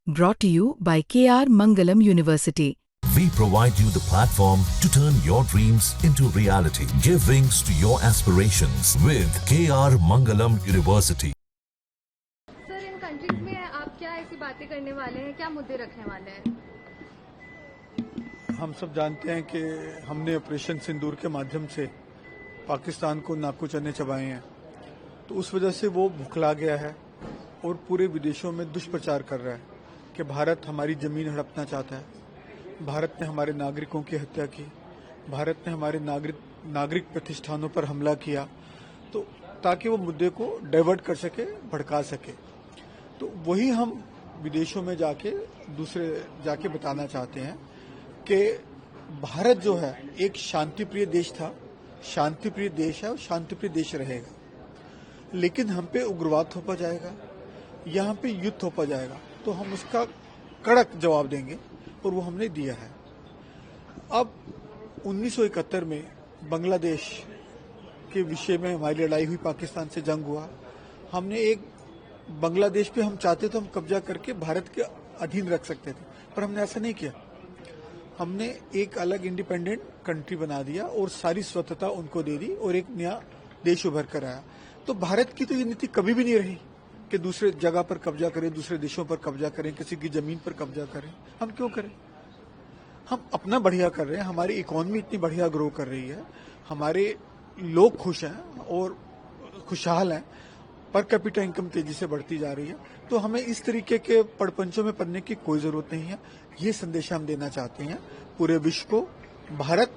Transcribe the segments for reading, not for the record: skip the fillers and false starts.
Brought to you by KR Mangalam University. We provide you the platform to turn your dreams into reality. Give wings to your aspirations with KR Mangalam University. Sir, in countries में आप क्या ऐसी बातें करने वाले हैं, क्या मुद्दे रखने वाले हैं? हम सब जानते हैं कि हमने ऑपरेशन सिंदूर के माध्यम से पाकिस्तान को नाकू चने चबाए हैं, तो उस वजह से वो भुखला गया है और पूरे विदेशों में दुष्प्रचार कर रहा है कि भारत हमारी जमीन हड़पना चाहता है, भारत ने हमारे नागरिकों की हत्या की, भारत ने हमारे नागरिक प्रतिष्ठानों पर हमला किया, तो ताकि वो मुद्दे को डाइवर्ट कर सके, भड़का सके। तो वही हम विदेशों में जाके बताना चाहते हैं कि भारत जो है एक शांतिप्रिय देश था, शांतिप्रिय देश है और शांतिप्रिय देश रहेगा, लेकिन हम पे उग्रवाद थोपा जाएगा, यहाँ पे युद्ध थोपा जाएगा, तो हम उसका कड़क जवाब देंगे और वो हमने दिया है। अब 1971 में बांग्लादेश के विषय में हमारी लड़ाई हुई, पाकिस्तान से जंग हुआ, हमने एक बांग्लादेश पे हम चाहते तो हम कब्जा करके भारत के अधीन रख सकते थे, पर हमने ऐसा नहीं किया। हमने एक अलग इंडिपेंडेंट कंट्री बना दिया और सारी स्वतंत्रता उनको दे दी और एक नया देश उभर कर आया। तो भारत की तो ये नीति कभी भी नहीं रही कि दूसरे जगह पर कब्जा करें, दूसरे देशों पर कब्जा करें, किसी की जमीन पर कब्जा करें। हम क्यों करें? हम अपना बढ़िया कर रहे हैं, हमारी इकोनॉमी इतनी बढ़िया ग्रो कर रही है, हमारे लोग खुश हैं और खुशहाल हैं, पर कैपिटा इनकम तेजी से बढ़ती जा रही है, तो हमें इस तरीके के पड़पंचों में पड़ने की कोई जरूरत नहीं है। ये संदेश हम देना चाहते हैं पूरे विश्व को। भारत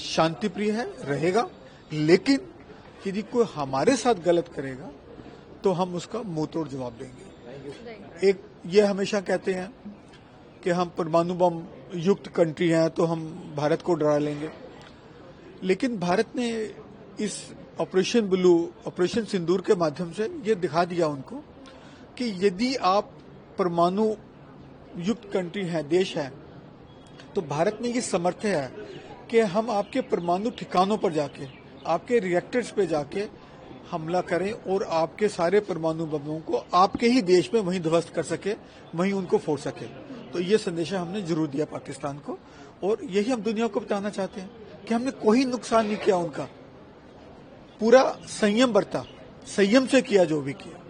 शांतिप्रिय है, रहेगा, लेकिन यदि कोई हमारे साथ गलत करेगा तो हम उसका मुंह तोड़ जवाब देंगे। एक ये हमेशा कहते हैं कि हम परमाणु बम युक्त कंट्री हैं तो हम भारत को डरा लेंगे, लेकिन भारत ने इस ऑपरेशन सिंदूर के माध्यम से ये दिखा दिया उनको कि यदि आप परमाणु युक्त कंट्री हैं, देश है, तो भारत में ये सामर्थ्य है कि हम आपके परमाणु ठिकानों पर जाके, आपके रिएक्टर्स पे जाके हमला करें और आपके सारे परमाणु बमों को आपके ही देश में वहीं ध्वस्त कर सके, वहीं उनको फोड़ सके। तो ये संदेशा हमने जरूर दिया पाकिस्तान को, और यही हम दुनिया को बताना चाहते हैं कि हमने कोई नुकसान नहीं किया उनका, पूरा संयम बरता, संयम से किया जो भी किया।